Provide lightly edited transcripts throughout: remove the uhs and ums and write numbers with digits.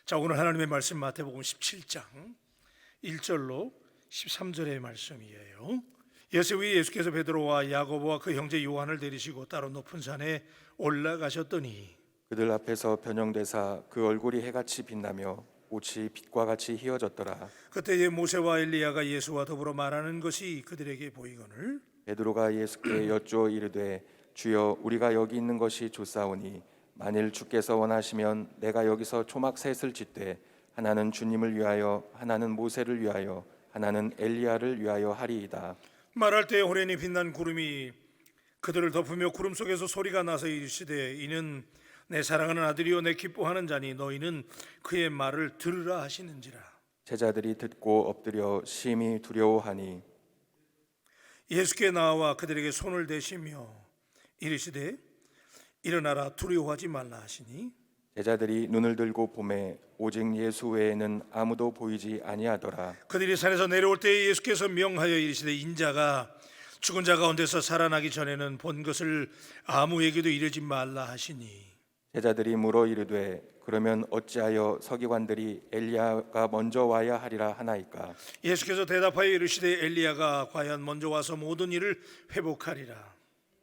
자, 오늘 하나님의 말씀 마태복음 17장 1절로 13절의 말씀이에요. 예수 위에 예수께서 베드로와 야고보와 그 형제 요한을 데리시고 따로 높은 산에 올라가셨더니 그들 앞에서 변형되사 그 얼굴이 해같이 빛나며 옷이 빛과 같이 희어졌더라. 그때에 모세와 엘리야가 예수와 더불어 말하는 것이 그들에게 보이거늘 베드로가 예수께 여쭈어 이르되 주여 우리가 여기 있는 것이 좋사오니 만일 주께서 원하시면 내가 여기서 초막 셋을 짓되 하나는 주님을 위하여 하나는 모세를 위하여 하나는 엘리야를 위하여 하리이다. 말할 때에 호련히 빛난 구름이 그들을 덮으며 구름 속에서 소리가 나서 이르시되 이는 내 사랑하는 아들이요 내 기뻐하는 자니 너희는 그의 말을 들으라 하시는지라. 제자들이 듣고 엎드려 심히 두려워하니 예수께 나와 그들에게 손을 대시며 이르시되 일어나라 두려워하지 말라 하시니 제자들이 눈을 들고 보매 오직 예수 외에는 아무도 보이지 아니하더라. 그들이 산에서 내려올 때에 예수께서 명하여 이르시되 인자가 죽은 자 가운데서 살아나기 전에는 본 것을 아무에게도 이르지 말라 하시니 제자들이 물어 이르되 그러면 어찌하여 서기관들이 엘리야가 먼저 와야 하리라 하나이까. 예수께서 대답하여 이르시되 엘리야가 과연 먼저 와서 모든 일을 회복하리라.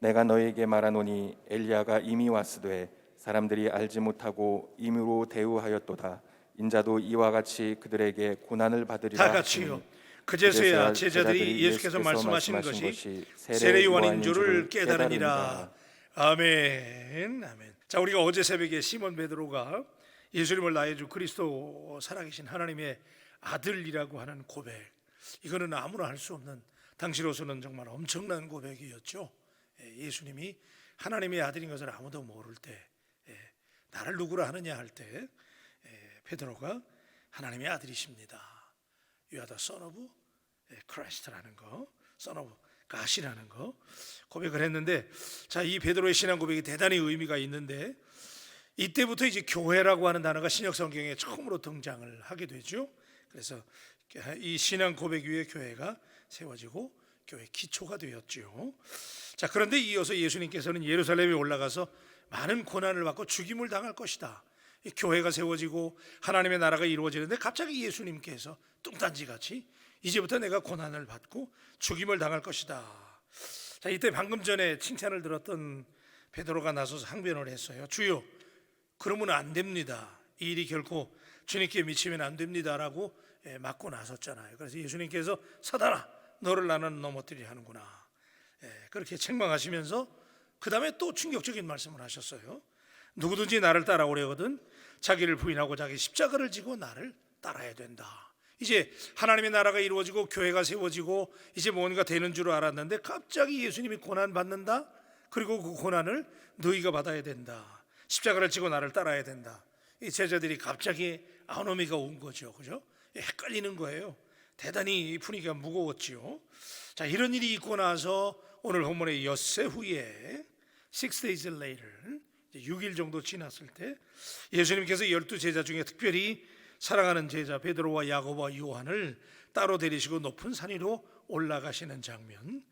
내가 너에게 말하노니 엘리야가 이미 왔으되 사람들이 알지 못하고 임의로 대우하였도다. 인자도 이와 같이 그들에게 고난을 받으리라. 다 같이요. 그제서야 제자들이 예수께서 말씀하신 것이 세례 요한인 줄을 깨달으니라. 아멘. 아멘. 자, 우리가 어제 새벽에 시몬 베드로가 예수님을 나의 주 그리스도 살아계신 하나님의 아들이라고 하는 고백, 이거는 아무나 할 수 없는, 당시로서는 정말 엄청난 고백이었죠. 예수님이 하나님의 아들인 것을 아무도 모를 때, 나를 누구라 하느냐 할 때 베드로가 하나님의 아들이십니다. You are the son of Christ라는 거, son of God이라는 거 고백을 했는데, 자, 이 베드로의 신앙 고백이 대단히 의미가 있는데, 이때부터 이제 교회라고 하는 단어가 신약 성경에 처음으로 등장을 하게 되죠. 그래서 이 신앙 고백 위에 교회가 세워지고 교회 기초가 되었죠. 자, 그런데 이어서 예수님께서는 예루살렘에 올라가서 많은 고난을 받고 죽임을 당할 것이다. 이 교회가 세워지고 하나님의 나라가 이루어지는데 갑자기 예수님께서 뚱딴지같이 이제부터 내가 고난을 받고 죽임을 당할 것이다. 자, 이때 방금 전에 칭찬을 들었던 베드로가 나서서 항변을 했어요. 주여, 그러면 안 됩니다. 이 일이 결코 주님께 미치면 안 됩니다라고 맞고 나섰잖아요. 그래서 예수님께서 사단아, 너를 나는 넘어뜨리려 하는구나, 그렇게 책망하시면서 그 다음에 또 충격적인 말씀을 하셨어요. 누구든지 나를 따라오려거든 자기를 부인하고 자기 십자가를 지고 나를 따라야 된다. 이제 하나님의 나라가 이루어지고 교회가 세워지고 이제 뭔가 되는 줄 알았는데 갑자기 예수님이 고난 받는다. 그리고 그 고난을 너희가 받아야 된다. 십자가를 지고 나를 따라야 된다. 이 제자들이 갑자기 아노미가 온 거죠. 그죠? 헷갈리는 거예요. 대단히 분위기가 무거웠지요. 자, 이런 일이 있고 나서 오늘 본문의 엿새 후에 6 days later, 6일 정도 지났을 때 예수님께서 12제자 중에 특별히 사랑하는 제자 베드로와 야고보와 요한을 따로 데리시고 높은 산 위로 올라가시는 장면,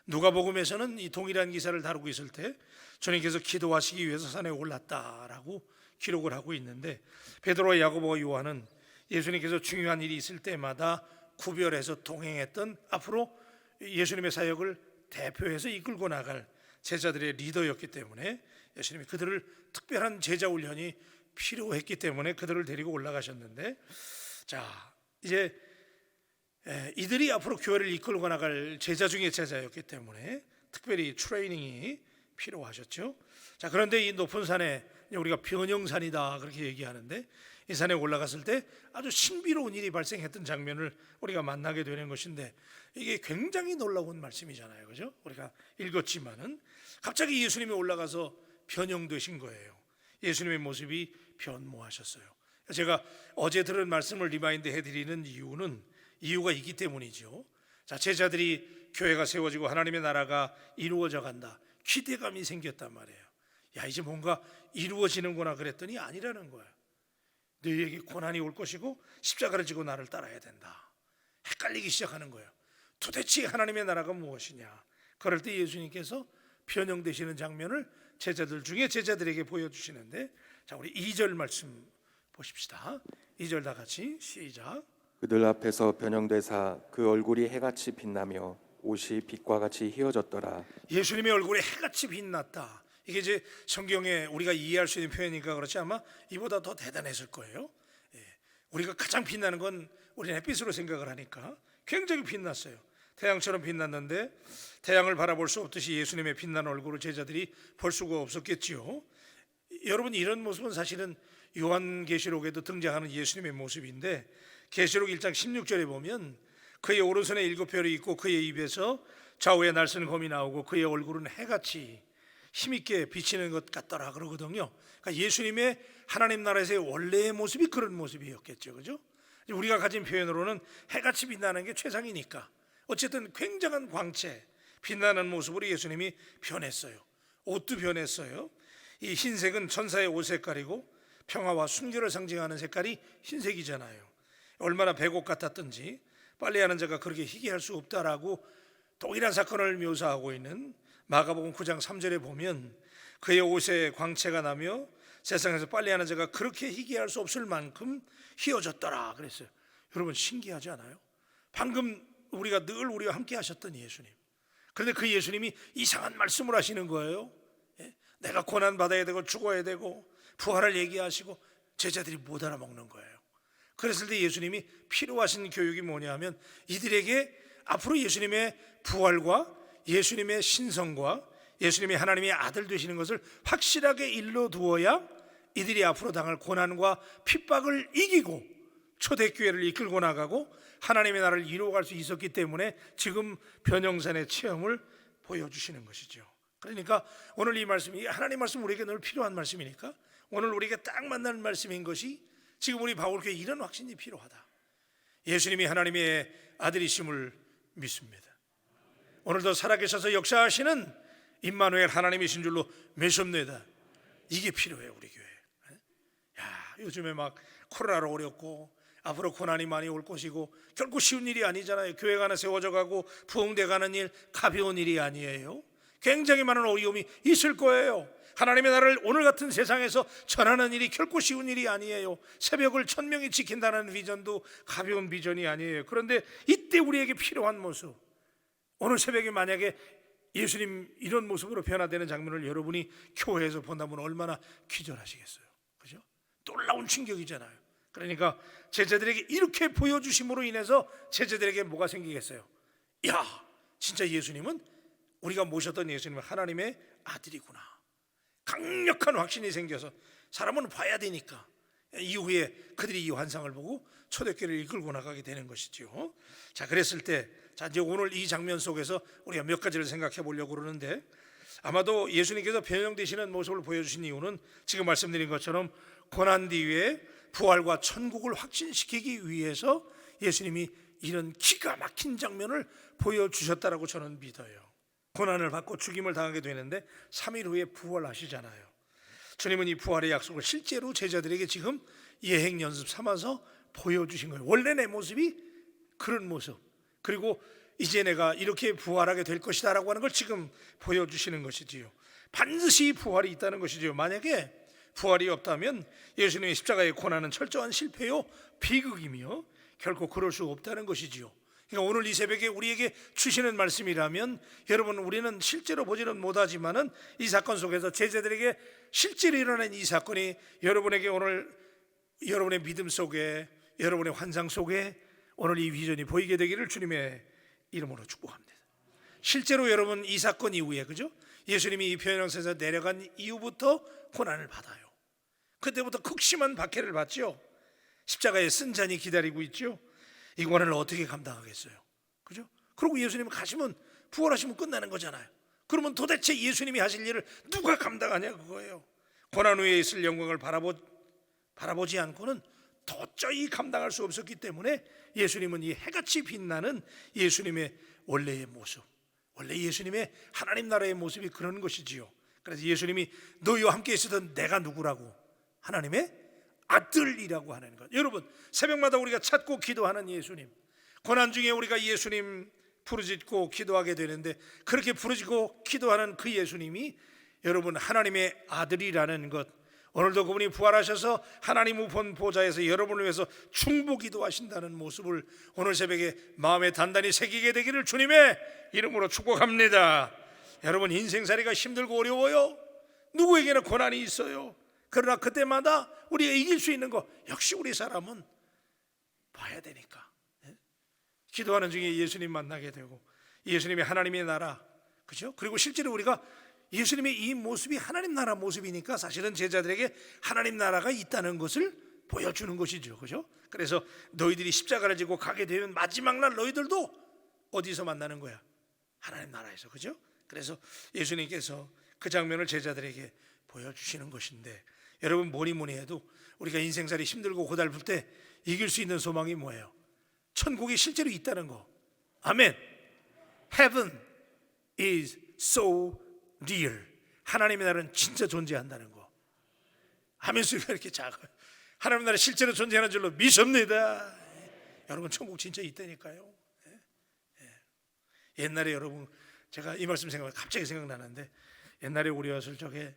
누가복음에서는 이 동일한 기사를 다루고 있을 때 주님께서 기도하시기 위해서 산에 올랐다라고 기록을 하고 있는데, 베드로와 야고보와 요한은 예수님께서 중요한 일이 있을 때마다 구별해서 동행했던, 앞으로 예수님의 사역을 대표해서 이끌고 나갈 제자들의 리더였기 때문에 예수님이 그들을 특별한 제자 훈련이 필요했기 때문에 그들을 데리고 올라가셨는데, 자, 이제 이들이 앞으로 교회를 이끌고 나갈 제자 중에 제자였기 때문에 특별히 트레이닝이 필요하셨죠. 자, 그런데 이 높은 산에 우리가 변형산이다 그렇게 얘기하는데, 이 산에 올라갔을 때 아주 신비로운 일이 발생했던 장면을 우리가 만나게 되는 것인데, 이게 굉장히 놀라운 말씀이잖아요. 그죠? 우리가 읽었지만은 갑자기 예수님이 올라가서 변형되신 거예요. 예수님의 모습이 변모하셨어요. 제가 어제 들은 말씀을 리마인드 해드리는 이유가 있기 때문이죠. 자, 제자들이 교회가 세워지고 하나님의 나라가 이루어져 간다, 기대감이 생겼단 말이에요. 야, 이제 뭔가 이루어지는구나 그랬더니 아니라는 거예요. 너희에게 고난이 올 것이고 십자가를 지고 나를 따라야 된다. 헷갈리기 시작하는 거예요. 도대체 하나님의 나라가 무엇이냐. 그럴 때 예수님께서 변형되시는 장면을 제자들 중에 제자들에게 보여주시는데, 자, 우리 2절 말씀 보십시다. 2절 다 같이 시작. 그들 앞에서 변형되사 그 얼굴이 해같이 빛나며 옷이 빛과 같이 휘어졌더라. 예수님의 얼굴이 해같이 빛났다. 이게 이제 성경에 우리가 이해할 수 있는 표현이니까 그렇지 아마 이보다 더 대단했을 거예요. 우리가 가장 빛나는 건 우리는 햇빛으로 생각을 하니까 굉장히 빛났어요. 태양처럼 빛났는데 태양을 바라볼 수 없듯이 예수님의 빛난 얼굴을 제자들이 볼 수가 없었겠지요. 여러분, 이런 모습은 사실은 요한계시록에도 등장하는 예수님의 모습인데, 계시록 1장 16절에 보면 그의 오른손에 7별이 있고 그의 입에서 좌우에 날쌘 검이 나오고 그의 얼굴은 해같이 힘있게 비치는 것 같더라 그러거든요. 그러니까 예수님의 하나님 나라에서의 원래의 모습이 그런 모습이었겠죠, 그죠? 우리가 가진 표현으로는 해같이 빛나는 게 최상이니까 어쨌든 굉장한 광채, 빛나는 모습으로 예수님이 변했어요. 옷도 변했어요. 이 흰색은 천사의 옷 색깔이고 평화와 순결을 상징하는 색깔이 흰색이잖아요. 얼마나 백옥 같았던지 빨래하는 자가 그렇게 희귀할 수 없다라고 동일한 사건을 묘사하고 있는 마가복음 9장 3절에 보면 그의 옷에 광채가 나며 세상에서 빨래하는 자가 그렇게 희귀할 수 없을 만큼 휘어졌더라 그랬어요. 여러분, 신기하지 않아요? 방금 우리가 늘 우리와 함께 하셨던 예수님, 그런데 그 예수님이 이상한 말씀을 하시는 거예요. 내가 고난 받아야 되고 죽어야 되고 부활을 얘기하시고 제자들이 못 알아먹는 거예요. 그랬을 때 예수님이 필요하신 교육이 뭐냐 하면 이들에게 앞으로 예수님의 부활과 예수님의 신성과 예수님이 하나님의 아들 되시는 것을 확실하게 일러두어야 이들이 앞으로 당할 고난과 핍박을 이기고 초대교회를 이끌고 나가고 하나님의 나라를 이루어갈 수 있었기 때문에 지금 변형산의 체험을 보여주시는 것이죠. 그러니까 오늘 이 말씀이 하나님 말씀 우리에게 늘 필요한 말씀이니까 오늘 우리에게 딱 맞는 말씀인 것이 지금 우리 바울교회 이런 확신이 필요하다. 예수님이 하나님의 아들이심을 믿습니다. 오늘도 살아계셔서 역사하시는 임마누엘 하나님이신 줄로 믿습니다. 이게 필요해요, 우리 교회. 요즘에 막 코로나로 어렵고 앞으로 고난이 많이 올 것이고 결코 쉬운 일이 아니잖아요. 교회가 하나 세워져 가고 부흥돼 가는 일 가벼운 일이 아니에요. 굉장히 많은 어려움이 있을 거예요. 하나님의 나라를 오늘 같은 세상에서 전하는 일이 결코 쉬운 일이 아니에요. 새벽을 1000명이 지킨다는 비전도 가벼운 비전이 아니에요. 그런데 이때 우리에게 필요한 모습, 오늘 새벽에 만약에 예수님 이런 모습으로 변화되는 장면을 여러분이 교회에서 본다면 얼마나 기절하시겠어요, 그죠? 놀라운 충격이잖아요. 그러니까 제자들에게 이렇게 보여주심으로 인해서 제자들에게 뭐가 생기겠어요? 야, 진짜 예수님은 우리가 모셨던 예수님은 하나님의 아들이구나. 강력한 확신이 생겨서 사람은 봐야 되니까 이후에 그들이 이 환상을 보고 초대교회를 이끌고 나가게 되는 것이죠. 자, 그랬을 때 이제 오늘 이 장면 속에서 우리가 몇 가지를 생각해 보려고 그러는데, 아마도 예수님께서 변형되시는 모습을 보여주신 이유는 지금 말씀드린 것처럼 고난 뒤에 부활과 천국을 확신시키기 위해서 예수님이 이런 기가 막힌 장면을 보여주셨다라고 저는 믿어요. 고난을 받고 죽임을 당하게 되는데 3일 후에 부활하시잖아요. 주님은 이 부활의 약속을 실제로 제자들에게 지금 예행 연습 삼아서 보여주신 거예요. 원래 내 모습이 그런 모습, 그리고 이제 내가 이렇게 부활하게 될 것이다 라고 하는 걸 지금 보여주시는 것이지요. 반드시 부활이 있다는 것이지요. 만약에 부활이 없다면 예수님의 십자가의 고난은 철저한 실패요 비극이며 결코 그럴 수 없다는 것이지요. 그러니까 오늘 이 새벽에 우리에게 주시는 말씀이라면, 여러분, 우리는 실제로 보지는 못하지만은 이 사건 속에서 제자들에게 실제로 일어난 이 사건이 여러분에게 오늘 여러분의 믿음 속에, 여러분의 환상 속에 오늘 이 비전이 보이게 되기를 주님의 이름으로 축복합니다. 실제로 여러분 이 사건 이후에, 그죠? 예수님이 이 변형산에서 내려간 이후부터 고난을 받아요. 그때부터 극심한 박해를 받죠. 십자가에 쓴 잔이 기다리고 있죠. 이 고난을 어떻게 감당하겠어요, 그죠? 그리고 예수님 가시면 부활하시면 끝나는 거잖아요. 그러면 도대체 예수님이 하실 일을 누가 감당하냐 그거예요. 고난 후에 있을 영광을 바라보지 않고는 도저히 감당할 수 없었기 때문에 예수님은 이 해같이 빛나는 예수님의 원래의 모습, 원래 예수님의 하나님 나라의 모습이 그런 것이지요. 그래서 예수님이 너희와 함께 있었던 내가 누구라고? 하나님의 아들이라고 하는 것. 여러분, 새벽마다 우리가 찾고 기도하는 예수님, 고난 중에 우리가 예수님 부르짖고 기도하게 되는데, 그렇게 부르짖고 기도하는 그 예수님이 여러분 하나님의 아들이라는 것, 오늘도 그분이 부활하셔서 하나님 우편 보좌에서 여러분을 위해서 충보기도 하신다는 모습을 오늘 새벽에 마음에 단단히 새기게 되기를 주님의 이름으로 축복합니다. 여러분, 인생살이가 힘들고 어려워요. 누구에게나 고난이 있어요. 그러나 그때마다 우리가 이길 수 있는 거 역시 우리 사람은 봐야 되니까. 기도하는 중에 예수님 만나게 되고 예수님이 하나님의 나라, 그죠? 그리고 실제로 우리가 예수님의 이 모습이 하나님 나라 모습이니까 사실은 제자들에게 하나님 나라가 있다는 것을 보여주는 것이죠, 그죠? 그래서 너희들이 십자가를 지고 가게 되면 마지막 날 너희들도 어디서 만나는 거야? 하나님 나라에서, 그죠? 그래서 예수님께서 그 장면을 제자들에게 보여주시는 것인데, 여러분 뭐니 뭐니 해도 우리가 인생살이 힘들고 고달플 때 이길 수 있는 소망이 뭐예요? 천국이 실제로 있다는 거. 아멘. Heaven is so dear. 하나님의 나라는 진짜 존재한다는 거. 아멘 소리가 이렇게 작아요. 하나님의 나라 실제로 존재하는 줄로 믿습니다. 여러분, 천국 진짜 있다니까요. 옛날에 여러분, 제가 이 말씀 갑자기 생각나는데, 옛날에 우리 어렸을 적에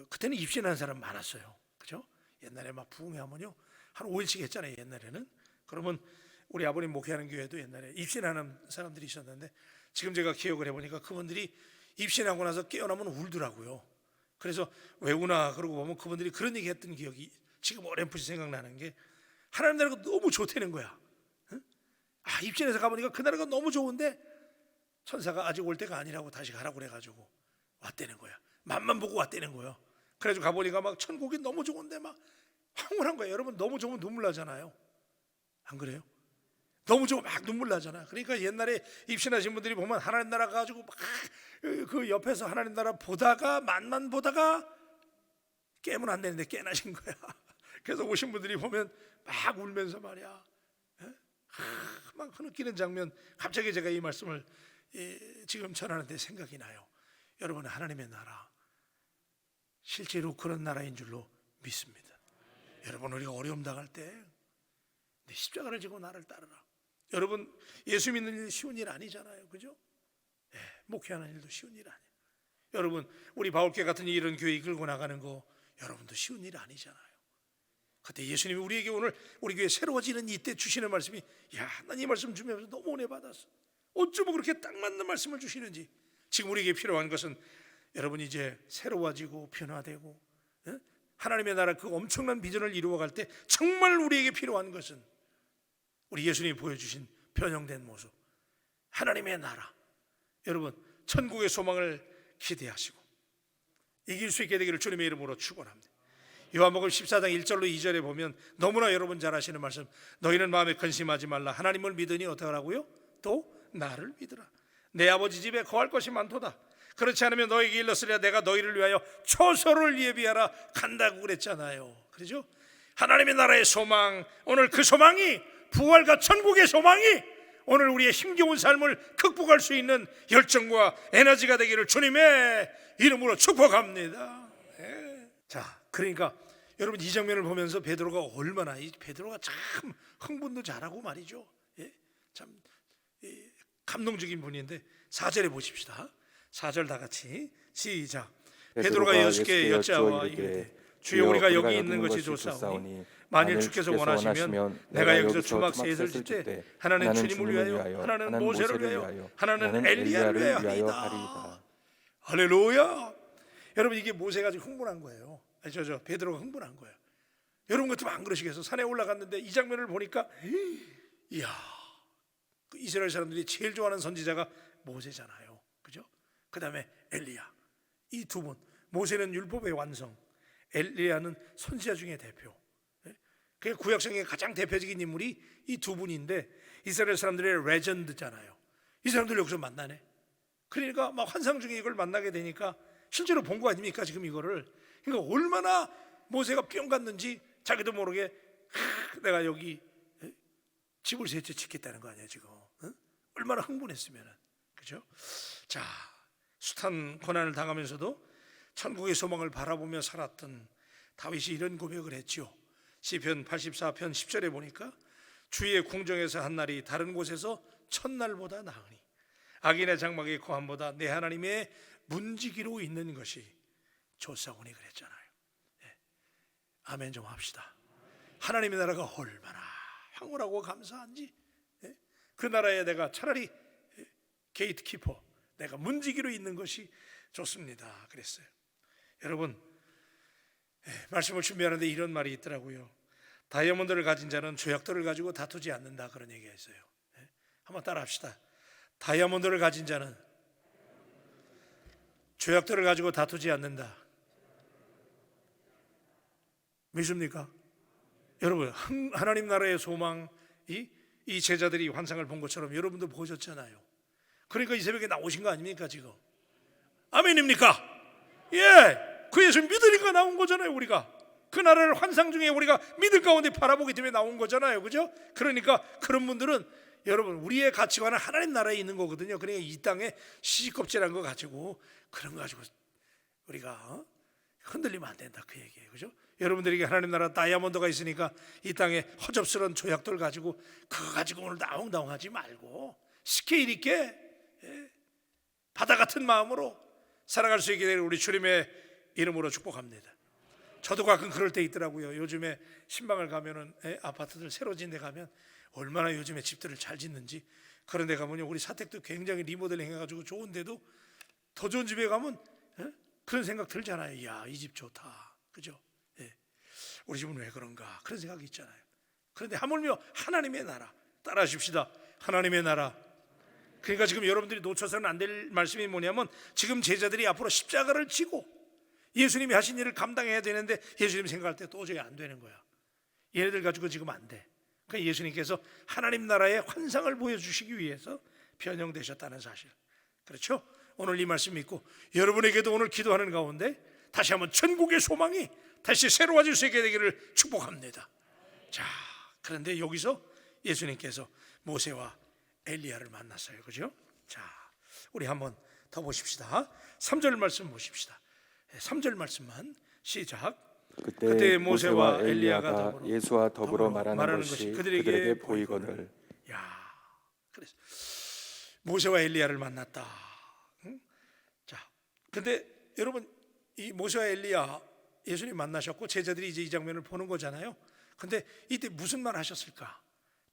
그때는 입신하는 사람 많았어요, 그죠? 옛날에 막 부흥하면요 한 5일씩 했잖아요, 옛날에는. 그러면 우리 아버님 목회하는 교회도 옛날에 입신하는 사람들이 있었는데, 지금 제가 기억을 해보니까 그분들이 입신하고 나서 깨어나면 울더라고요. 그래서 왜 우나 그러고 보면 그분들이 그런 얘기 했던 기억이 지금 어렴풋이 생각나는 게, 하나님 나라가 너무 좋다는 거야. 입신해서 가보니까 그 나라가 너무 좋은데 천사가 아직 올 때가 아니라고 다시 가라고 그래가지고 왔다는 거야. 맛만 보고 왔다는 거야. 그래가지고 가보니까 막 천국이 너무 좋은데 막 황홀한 거야. 여러분, 너무 좋으면 눈물 나잖아요. 안 그래요? 너무 좋으면 막 눈물 나잖아. 그러니까 옛날에 입신하신 분들이 보면 하나님 나라 가지고 막 그 옆에서 하나님 나라 보다가 맛만 보다가 깨면 안 되는데 깨나신 거야. 그래서 오신 분들이 보면 막 울면서 말이야, 막 흐느끼는 장면. 갑자기 제가 이 말씀을 지금 전하는데 생각이 나요. 여러분, 하나님의 나라 실제로 그런 나라인 줄로 믿습니다. 여러분, 우리가 어려움 당할 때 내 십자가를 지고 나를 따르라. 여러분, 예수 믿는 일 쉬운 일 아니잖아요, 그죠? 목회하는 일도 쉬운 일 아니에요. 여러분, 우리 바울교 같은 이런 교회 이끌고 나가는 거 여러분도 쉬운 일 아니잖아요. 그때 예수님이 우리에게 오늘 우리 교회 새로워지는 이때 주시는 말씀이, 야, 난 이 말씀 주면서 너무 은혜 받았어. 어쩌면 그렇게 딱 맞는 말씀을 주시는지. 지금 우리에게 필요한 것은 여러분, 이제 새로워지고 변화되고 하나님의 나라 그 엄청난 비전을 이루어갈 때 정말 우리에게 필요한 것은 우리 예수님이 보여주신 변형된 모습, 하나님의 나라. 여러분, 천국의 소망을 기대하시고 이길 수 있게 되기를 주님의 이름으로 축원합니다. 요한복음 14장 1절로 2절에 보면 너무나 여러분 잘 아시는 말씀, 너희는 마음에 근심하지 말라. 하나님을 믿으니 어떡하라고요? 또 나를 믿으라. 내 아버지 집에 거할 것이 많도다. 그렇지 않으면 너에게 일렀으리라. 내가 너희를 위하여 초소를 예비하라 간다고 그랬잖아요, 그렇죠? 하나님의 나라의 소망, 오늘 그 소망이, 부활과 천국의 소망이 오늘 우리의 힘겨운 삶을 극복할 수 있는 열정과 에너지가 되기를 주님의 이름으로 축복합니다. 자, 그러니까 여러분, 이 장면을 보면서 베드로가 얼마나, 베드로가 참 흥분도 잘하고 말이죠. 참 감동적인 분인데 4절에 보십시다. 4절 다 같이 시작. 베드로가 예수께 여짜와 이르되 주여, 우리가 여기 있는 것이 좋사오니 만일 주께서 원하시면 내가 여기서 초막 셋을 짓되 하나는 주님을 위하여, 하나는 모세를 위하여, 하나는 엘리야를 위하여 하리이다. 할렐루야. 여러분, 이게 모세가 지금 흥분한 거예요. 베드로가 흥분한 거예요. 여러분 같으면 안 그러시겠어요? 산에 올라갔는데 이 장면을 보니까, 이야, 그 이스라엘 사람들이 제일 좋아하는 선지자가 모세잖아요, 그죠? 그 다음에 엘리야. 이 두 분, 모세는 율법의 완성, 엘리야는 선지자 중에 대표. 그 구약성의 가장 대표적인 인물이 이 두 분인데, 이스라엘 사람들의 레전드잖아요. 이 사람들 여기서 만나네. 그러니까 막 환상 중에 이걸 만나게 되니까 실제로 본 거 아닙니까, 지금 이거를. 그러니까 얼마나 모세가 뿅 갔는지 자기도 모르게, 내가 여기 집을 셋째 짓겠다는 거 아니야 지금. 얼마나 흥분했으면은, 그죠? 자, 숱한 고난을 당하면서도 천국의 소망을 바라보며 살았던 다윗이 이런 고백을 했죠. 시편 84편 10절에 보니까 주의 궁정에서 한 날이 다른 곳에서 천날보다 나으니 악인의 장막의 고함보다 내 하나님의 문지기로 있는 것이 좋사오니 그랬잖아요. 아멘 좀 합시다. 하나님의 나라가 얼마나 황홀하고 감사한지, 그 나라에 내가 차라리 게이트키퍼, 내가 문지기로 있는 것이 좋습니다. 그랬어요. 여러분, 말씀을 준비하는데 이런 말이 있더라고요. 다이아몬드를 가진 자는 조약돌을 가지고 다투지 않는다, 그런 얘기가 있어요. 한번 따라 합시다. 다이아몬드를 가진 자는 조약돌을 가지고 다투지 않는다. 믿습니까? 여러분, 하나님 나라의 소망이 이 제자들이 환상을 본 것처럼 여러분도 보셨잖아요. 그러니까 이 새벽에 나오신 거 아닙니까 지금? 아멘입니까? 예, 그 예수 믿으니까 나온 거잖아요. 우리가 그 나라를 환상 중에 우리가 믿을 가운데 바라보기 때문에 나온 거잖아요. 그죠? 그러니까 그런 분들은 여러분, 우리의 가치관은 하나님 나라에 있는 거거든요. 그러니까 이 땅에 시시껍질한 거 가지고, 그런 거 가지고 우리가 흔들리면 안 된다, 그 얘기예요. 그죠? 여러분들에게 하나님 나라 다이아몬드가 있으니까 이 땅에 허접스러운 조약돌 가지고, 그거 가지고 오늘 나웅다웅하지 말고 스케일 있게, 바다 같은 마음으로 살아갈 수 있게 되는 우리 주님의 이름으로 축복합니다. 저도 가끔 그럴 때 있더라고요. 요즘에 신방을 가면은, 아파트들 새로 짓는 데 가면 얼마나 요즘에 집들을 잘 짓는지, 그런 데 가면요, 우리 사택도 굉장히 리모델링 해가지고 좋은데도 더 좋은 집에 가면 그런 생각 들잖아요. 이야, 이 집 좋다, 그죠? 우리 집은 왜 그런가, 그런 생각이 있잖아요. 그런데 하물며 하나님의 나라, 따라하십시다. 하나님의 나라. 그러니까 지금 여러분들이 놓쳐서는 안 될 말씀이 뭐냐면, 지금 제자들이 앞으로 십자가를 지고 예수님이 하신 일을 감당해야 되는데 예수님 생각할 때 도저히 안 되는 거야. 얘네들 가지고 지금 안 돼. 그러니까 예수님께서 하나님 나라의 환상을 보여주시기 위해서 변형되셨다는 사실, 그렇죠? 오늘 이 말씀 믿고 여러분에게도 오늘 기도하는 가운데 다시 한번 천국의 소망이 다시 새로워질 수 있게 되기를 축복합니다. 자, 그런데 여기서 예수님께서 모세와 엘리야를 만났어요. 그죠? 자, 우리 한번 더 보십시다. 3절 말씀 보십시다. 3절 말씀만 시작. 그때 모세와 엘리야가 예수와 더불어 말하는 것이 그들에게 보이거늘. 야, 그래서 모세와 엘리야를 만났다. 응? 자, 근데 여러분, 이 모세와 엘리야 예수님 만나셨고 제자들이 이제 이 장면을 보는 거잖아요. 근데 이때 무슨 말 하셨을까?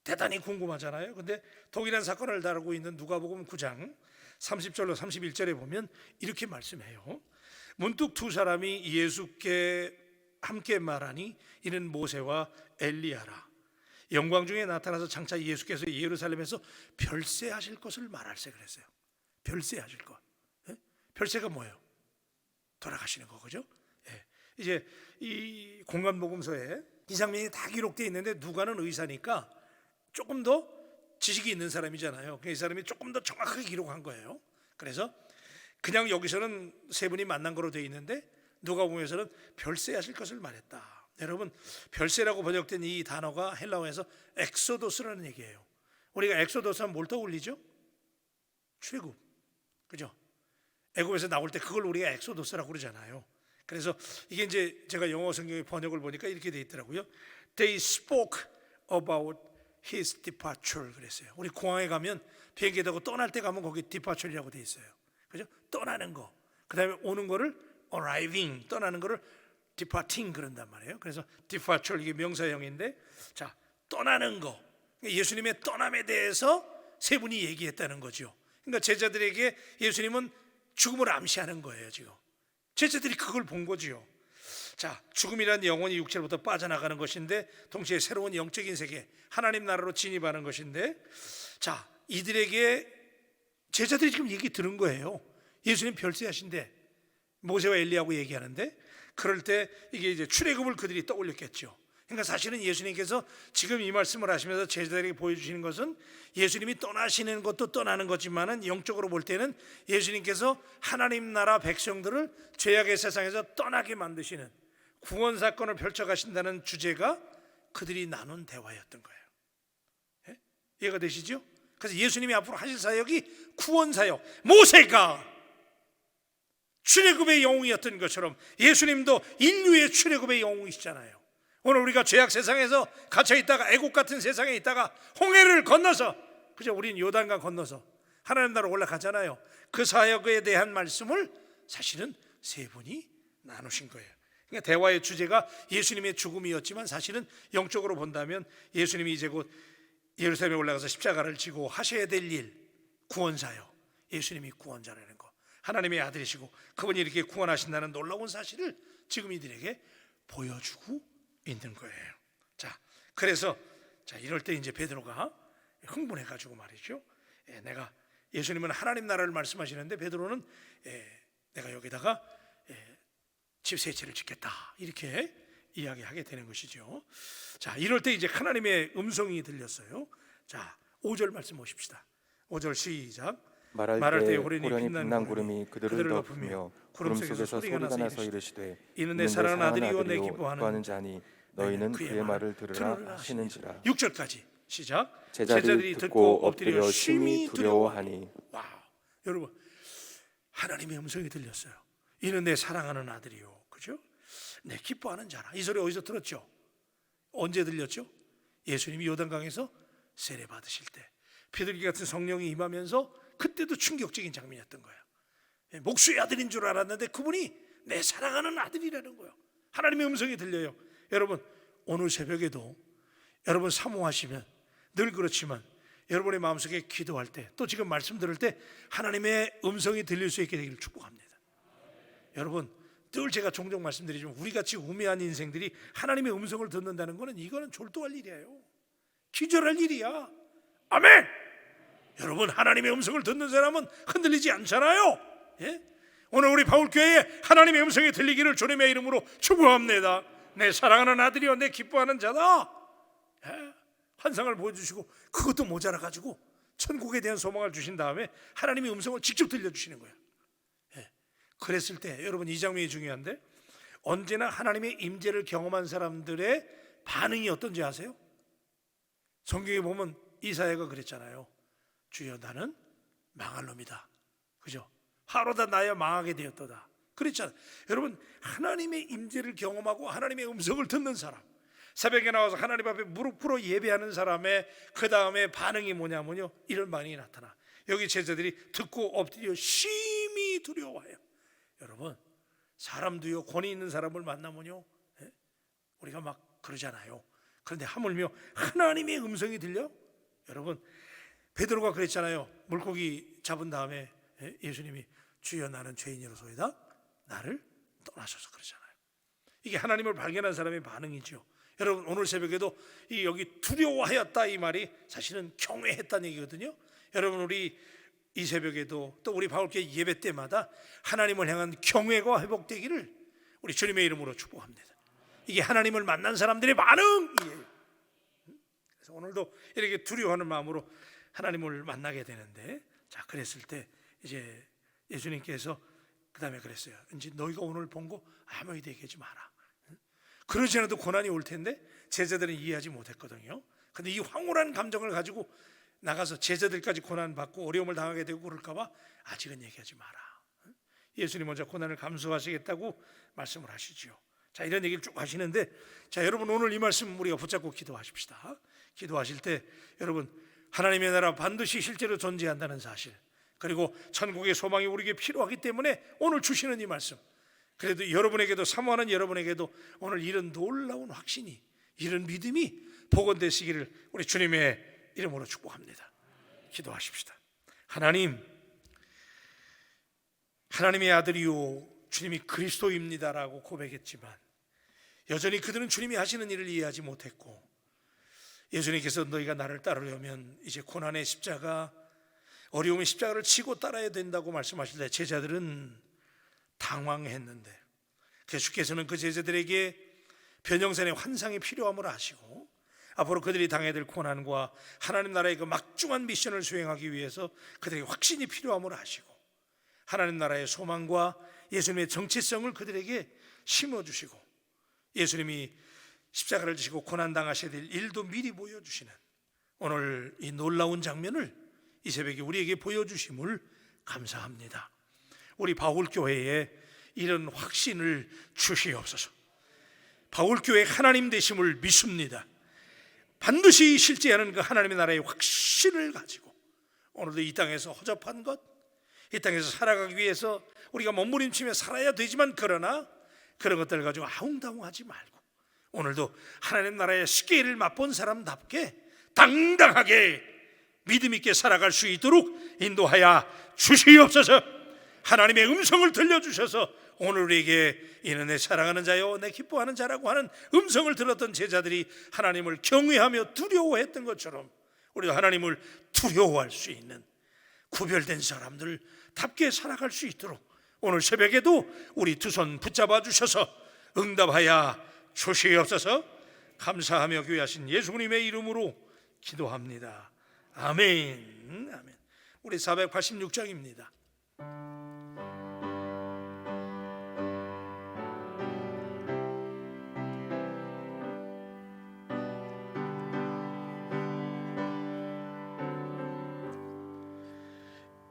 대단히 궁금하잖아요. 근데 동일한 사건을 다루고 있는 누가복음 9장 30절로 31절에 보면 이렇게 말씀해요. 문득 두 사람이 예수께 함께 말하니 이는 모세와 엘리야라. 영광 중에 나타나서 장차 예수께서 예루살렘에서 별세하실 것을 말할세 그랬어요. 별세하실 것. 별세가 뭐예요? 돌아가시는 거, 그죠? 이제 이 공간복음서에 이 장면이 다 기록되어 있는데 누가는 의사니까 조금 더 지식이 있는 사람이잖아요. 이 사람이 조금 더 정확하게 기록한 거예요. 그래서 그냥 여기서는 세 분이 만난 거로 되어 있는데 누가복음에서는 별세하실 것을 말했다. 여러분, 별세라고 번역된 이 단어가 헬라어에서 엑소도스라는 얘기예요. 우리가 엑소도스 하면 뭘 떠올리죠? 출애굽, 그죠? 애굽에서 나올 때 그걸 우리가 엑소도스라고 그러잖아요. 그래서 이게 이제 제가 영어 성경의 번역을 보니까 이렇게 돼 있더라고요. They spoke about his departure 그랬어요. 우리 공항에 가면 비행기 타고 떠날 때 가면 거기 departure이라고 돼 있어요. 그죠? 떠나는 거. 그다음에 오는 거를 arriving, 떠나는 거를 departing 그런단 말이에요. 그래서 departure 이게 명사형인데, 자, 떠나는 거. 예수님의 떠남에 대해서 세 분이 얘기했다는 거죠. 그러니까 제자들에게 예수님은 죽음을 암시하는 거예요. 지금 제자들이 그걸 본 거지요. 자, 죽음이란 영혼이 육체로부터 빠져나가는 것인데 동시에 새로운 영적인 세계, 하나님 나라로 진입하는 것인데, 자, 이들에게 제자들이 지금 얘기 들은 거예요. 예수님 별세하신데 모세와 엘리야하고 얘기하는데, 그럴 때 이게 이제 출애굽을 그들이 떠올렸겠죠. 그러니까 사실은 예수님께서 지금 이 말씀을 하시면서 제자들에게 보여주시는 것은 예수님이 떠나시는 것도 떠나는 거지만은 영적으로 볼 때는 예수님께서 하나님 나라 백성들을 죄악의 세상에서 떠나게 만드시는 구원 사건을 펼쳐가신다는 주제가 그들이 나눈 대화였던 거예요. 예? 이해가 되시죠? 그래서 예수님이 앞으로 하실 사역이 구원 사역, 모세가 출애굽의 영웅이었던 것처럼 예수님도 인류의 출애굽의 영웅이시잖아요. 오늘 우리가 죄악 세상에서 갇혀 있다가 애국 같은 세상에 있다가 홍해를 건너서, 그죠? 우린 요단강 건너서 하나님 나라로 올라가잖아요. 그 사역에 대한 말씀을 사실은 세 분이 나누신 거예요. 그러니까 대화의 주제가 예수님의 죽음이었지만 사실은 영적으로 본다면 예수님이 이제 곧 예루살렘에 올라가서 십자가를 지고 하셔야 될 일, 구원사요. 예수님이 구원자라는 거, 하나님의 아들이시고 그분이 이렇게 구원하신다는 놀라운 사실을 지금 이들에게 보여주고 있는 거예요. 자, 그래서 이럴 때 이제 베드로가 흥분해가지고 말이죠. 내가 예수님은 하나님 나라를 말씀하시는데 베드로는 내가 여기다가 집 세 채를 짓겠다 이렇게 이야기하게 되는 것이죠. 자, 이럴 때 이제 하나님의 음성이 들렸어요. 자, 5절 말씀 보십시다. 5절 시작. 말할 때 호련히 빛난 구름이 그들을 덮으며 구름 속에서 소리가 나서 이르시되 이는 내 사랑하는 아들이요 내 기뻐하는 자니 너희는 그의 말을 들으라 하시는지라. 6절까지 시작. 제자들이 듣고 엎드려 심히 두려워하니. 와우, 여러분 하나님의 음성이 들렸어요. 이는 내 사랑하는 아들이요, 그죠? 내 기뻐하는 자라. 이 소리 어디서 들었죠? 언제 들렸죠? 예수님이 요단강에서 세례 받으실 때 비둘기 같은 성령이 임하면서 그때도 충격적인 장면이었던 거예요. 목수의 아들인 줄 알았는데 그분이 내 사랑하는 아들이라는 거예요. 하나님의 음성이 들려요. 여러분 오늘 새벽에도 여러분 사모하시면 늘 그렇지만 여러분의 마음속에 기도할 때 또 지금 말씀 들을 때 하나님의 음성이 들릴 수 있게 되기를 축복합니다. 여러분 늘 제가 종종 말씀드리지만 우리같이 우매한 인생들이 하나님의 음성을 듣는다는 것은 이거는 졸도할 일이에요. 기절할 일이야. 아멘. 여러분 하나님의 음성을 듣는 사람은 흔들리지 않잖아요. 예? 오늘 우리 바울교회에 하나님의 음성이 들리기를 주님의 이름으로 축복합니다. 내 사랑하는 아들이여 내 기뻐하는 자다. 예? 환상을 보여주시고 그것도 모자라가지고 천국에 대한 소망을 주신 다음에 하나님의 음성을 직접 들려주시는 거예요. 예. 그랬을 때 여러분 이 장면이 중요한데 언제나 하나님의 임재를 경험한 사람들의 반응이 어떤지 아세요? 성경에 보면 이사야가 그랬잖아요. 주여 나는 망할 놈이다, 그죠? 하루다 나야 망하게 되었도다 그랬잖아요. 여러분 하나님의 임재를 경험하고 하나님의 음성을 듣는 사람, 새벽에 나와서 하나님 앞에 무릎 꿇어 예배하는 사람의 그 다음에 반응이 뭐냐면요, 이런 반응이 나타나. 여기 제자들이 듣고 엎드려 심히 두려워해요. 여러분 사람도요 권위 있는 사람을 만나면요 우리가 막 그러잖아요. 그런데 하물며 하나님의 음성이 들려? 여러분 베드로가 그랬잖아요. 물고기 잡은 다음에 예수님이 주여 나는 죄인이로소이다 나를 떠나셔서 그러잖아요. 이게 하나님을 발견한 사람의 반응이죠. 여러분 오늘 새벽에도 이 여기 두려워하였다 이 말이 사실은 경외했다는 얘기거든요. 여러분 우리 이 새벽에도 또 우리 바울교회 예배 때마다 하나님을 향한 경외가 회복되기를 우리 주님의 이름으로 축복합니다. 이게 하나님을 만난 사람들의 반응이에요. 그래서 오늘도 이렇게 두려워하는 마음으로 하나님을 만나게 되는데, 자 그랬을 때 이제 예수님께서 그 다음에 그랬어요. 이제 너희가 오늘 본 거 아무 이도 얘기하지 마라. 그러지 않아도 고난이 올 텐데 제자들은 이해하지 못했거든요. 근데 이 황홀한 감정을 가지고 나가서 제자들까지 고난받고 어려움을 당하게 되고 그럴까 봐 아직은 얘기하지 마라. 예수님 먼저 고난을 감수하시겠다고 말씀을 하시죠. 자 이런 얘기를 쭉 하시는데, 자 여러분 오늘 이 말씀 우리가 붙잡고 기도하십시다. 기도하실 때 여러분 하나님의 나라 반드시 실제로 존재한다는 사실, 그리고 천국의 소망이 우리에게 필요하기 때문에 오늘 주시는 이 말씀, 그래도 여러분에게도 사모하는 여러분에게도 오늘 이런 놀라운 확신이, 이런 믿음이 복원되시기를 우리 주님의 이름으로 축복합니다. 기도하십시다. 하나님의 아들이요 주님이 그리스도입니다라고 고백했지만 여전히 그들은 주님이 하시는 일을 이해하지 못했고, 예수님께서 너희가 나를 따르려면 이제 고난의 십자가, 어려움의 십자가를 치고 따라야 된다고 말씀하실 때 제자들은 당황했는데, 그래서 주께서는 그 제자들에게 변형산의 환상이 필요함을 아시고 앞으로 그들이 당해야 될 고난과 하나님 나라의 그 막중한 미션을 수행하기 위해서 그들에게 확신이 필요함을 아시고 하나님 나라의 소망과 예수님의 정체성을 그들에게 심어주시고 예수님이 십자가를 지시고 고난당하셔야 될 일도 미리 보여주시는 오늘 이 놀라운 장면을 이 새벽에 우리에게 보여주심을 감사합니다. 우리 바울교회에 이런 확신을 주시옵소서. 바울교회 하나님 되심을 믿습니다. 반드시 실제하는 그 하나님의 나라의 확신을 가지고 오늘도 이 땅에서 허접한 것, 이 땅에서 살아가기 위해서 우리가 몸부림치며 살아야 되지만 그러나 그런 것들 가지고 아웅다웅하지 말고 오늘도 하나님 나라의 시계를 맛본 사람답게 당당하게 믿음 있게 살아갈 수 있도록 인도하여 주시옵소서. 하나님의 음성을 들려주셔서 오늘 우리에게 이는 내 사랑하는 자요 내 기뻐하는 자라고 하는 음성을 들었던 제자들이 하나님을 경외하며 두려워했던 것처럼 우리도 하나님을 두려워할 수 있는 구별된 사람들답게 살아갈 수 있도록 오늘 새벽에도 우리 두 손 붙잡아 주셔서 응답하여 주시옵소서. 감사하며 귀하신 예수님의 이름으로 기도합니다. 아멘. 아멘. 우리 486장입니다.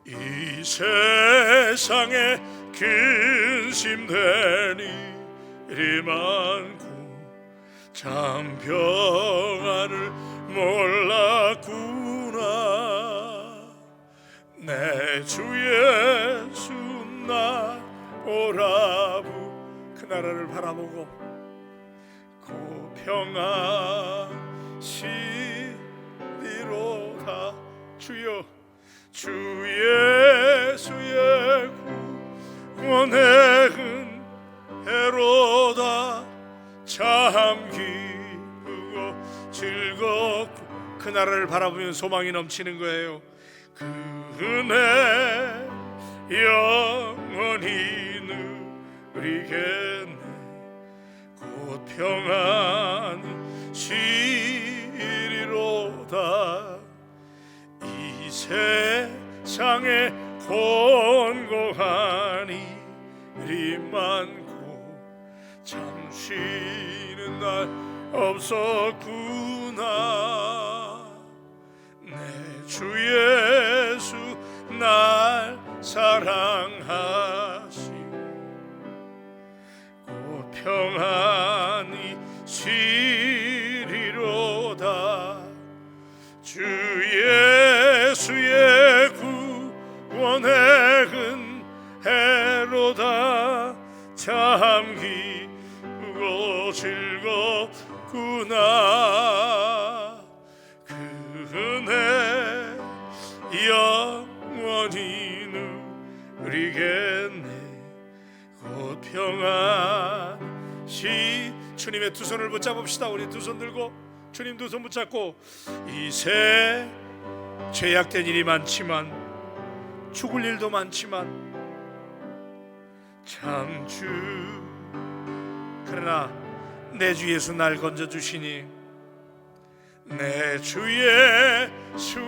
이 세상에 근심되니 일이 많고 참 평안을 몰랐구나. 내 주 예수 나 오라부 그 나라를 바라보고 그 평안시리로다. 주여 주 예수의 구원의 은혜로다. 참 기쁘고 즐겁고 그 나라를 바라보면 소망이 넘치는 거예요. 그 은혜 영원히 누리겠네. 곧 평안이 시리로다. 이 세상에 곤고하니 일이 많고 참 쉬는 날 없었구나. 내 주 예수 날 사랑하시고 곧 평안이 시리로다. 주 예수의 구원의 은혜로다. 참 기쁘고 즐겁구나. 그 은혜 영원히 누리겠네. 곧 평안시. 주님의 두 손을 붙잡읍시다. 우리 두 손 들고 주님 두 손 붙잡고 이 세 죄악된 일이 많지만 죽을 일도 많지만 참 주 그러나 내 주 예수 날 건져주시니 내 주 예수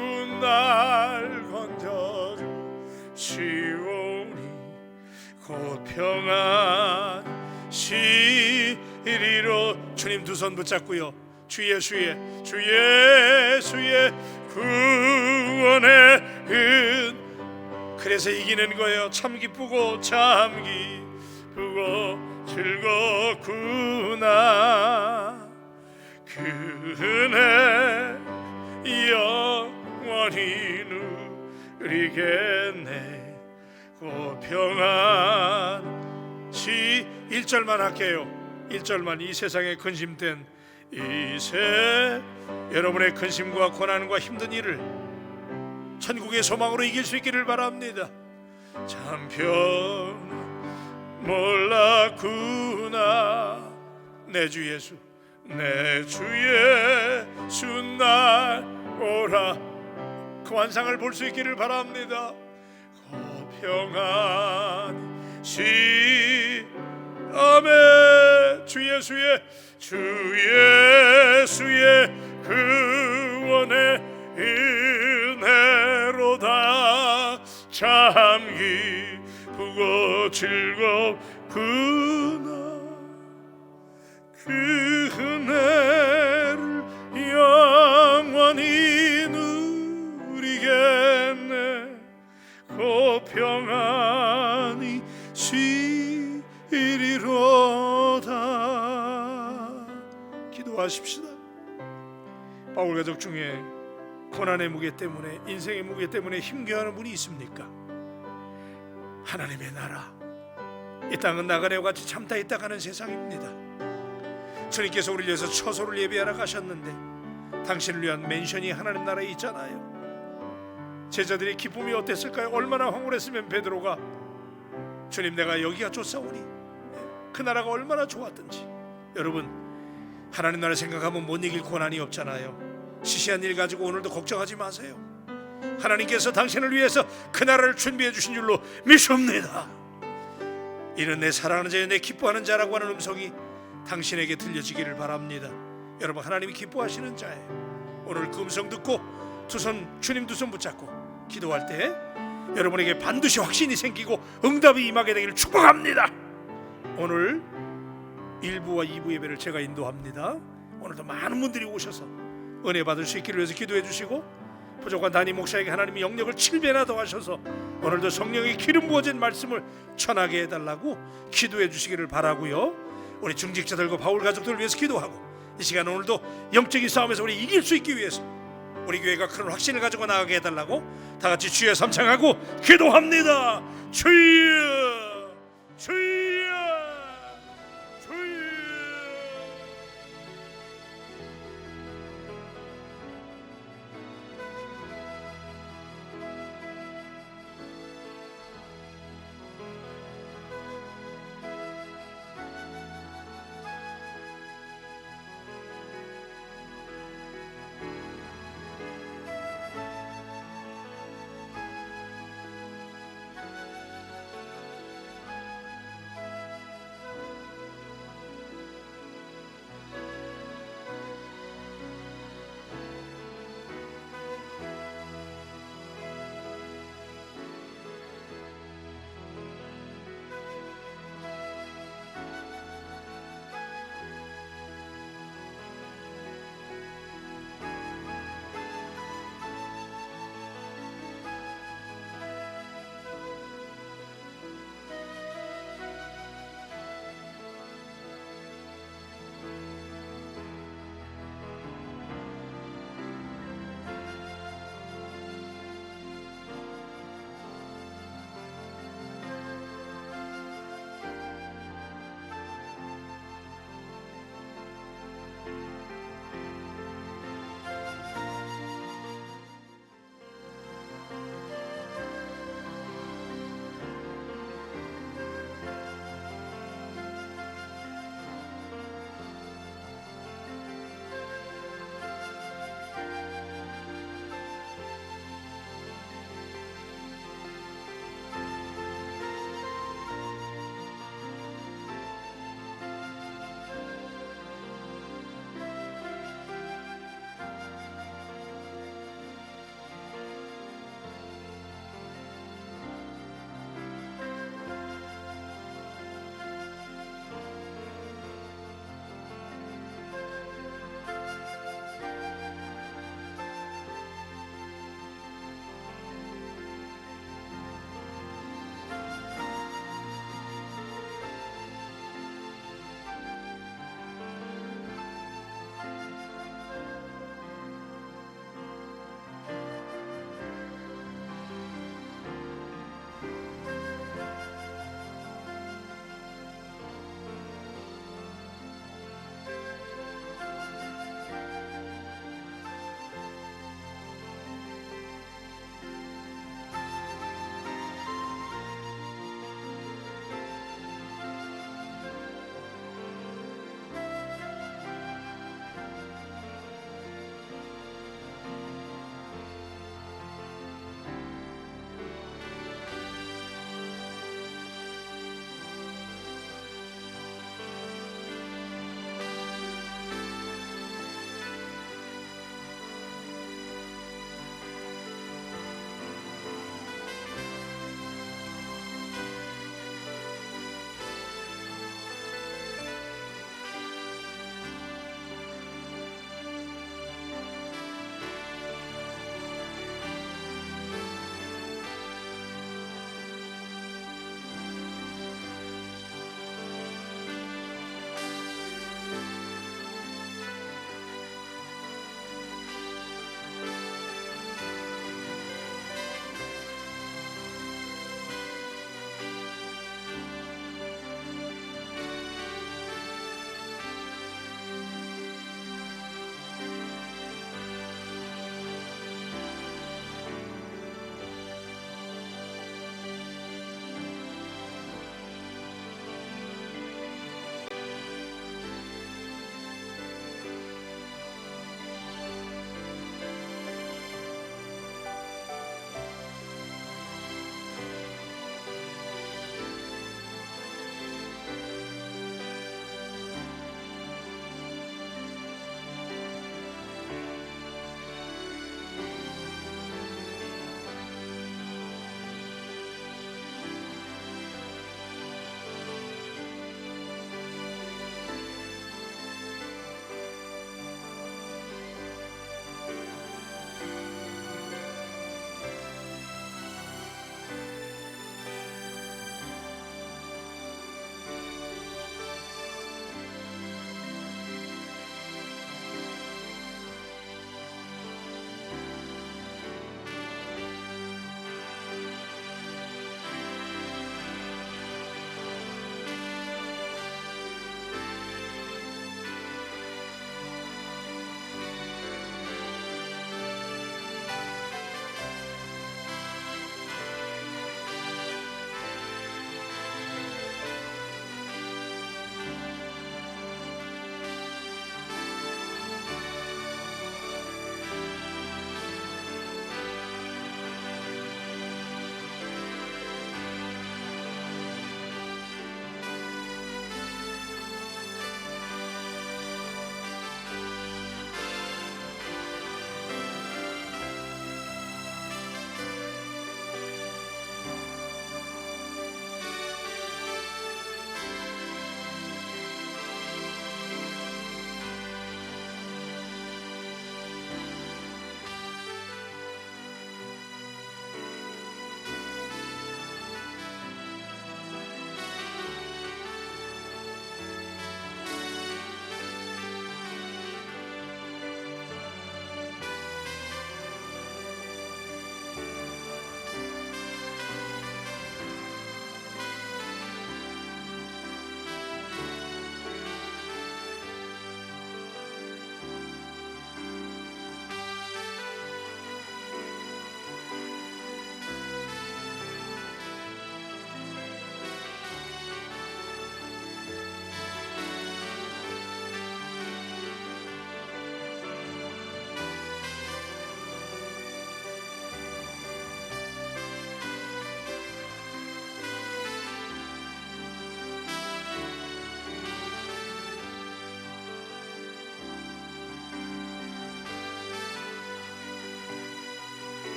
날 건져주시오니 곧 평안 시리로. 주님 두 손 붙잡고요. 주 예수의 구원의 그래서 이기는 거예요. 참 기쁘고 즐겁구나. 그 은혜 영원히 누리겠네. 곧 평안시. 1절만 할게요. 1절만. 이 세상에 근심된 이세 여러분의 근심과 고난과 힘든 일을 천국의 소망으로 이길 수 있기를 바랍니다. 참 평안 몰랐구나. 내 주 예수 날 오라. 그 완상을 볼 수 있기를 바랍니다. 그 평안 시. 아멘. 주 예수의 구원의 은혜로다. 참 기쁘고 즐겁구나. 그 은혜를 영원히 누리겠네. 곧 평안이 시리로다. 기도하십시다. 바울 가족 중에 고난의 무게 때문에 인생의 무게 때문에 힘겨워하는 분이 있습니까? 하나님의 나라 이 땅은 나그네와 같이 참다 있다 가는 세상입니다. 주님께서 우리를 위해서 처소를 예비하러 가셨는데 당신을 위한 맨션이 하나님 나라에 있잖아요. 제자들의 기쁨이 어땠을까요? 얼마나 황홀했으면 베드로가 주님 내가 여기가 좋사오니, 그 나라가 얼마나 좋았던지. 여러분, 하나님 나라 생각하면 못 이길 고난이 없잖아요. 시시한 일 가지고 오늘도 걱정하지 마세요. 하나님께서 당신을 위해서 그 나라를 준비해 주신 줄로 믿습니다. 이는 내 사랑하는 자여 내 기뻐하는 자라고 하는 음성이 당신에게 들려지기를 바랍니다. 여러분, 하나님이 기뻐하시는 자예요. 오늘 그 음성 듣고 주님 두 손 붙잡고 기도할 때 여러분에게 반드시 확신이 생기고 응답이 임하게 되기를 축복합니다. 오늘 1부와 2부 예배를 제가 인도합니다. 오늘도 많은 분들이 오셔서 은혜 받을 수 있기를 위해서 기도해 주시고, 부족한 담임 목사에게 하나님이 영역을 7배나 더하셔서 오늘도 성령의 기름 부어진 말씀을 전하게 해달라고 기도해 주시기를 바라고요. 우리 중직자들과 바울 가족들을 위해서 기도하고, 이 시간 오늘도 영적인 싸움에서 우리 이길 수 있기 위해서 우리 교회가 그런 확신을 가지고 나가게 해달라고 다 같이 주여 삼창하고 기도합니다. 주여, 주여.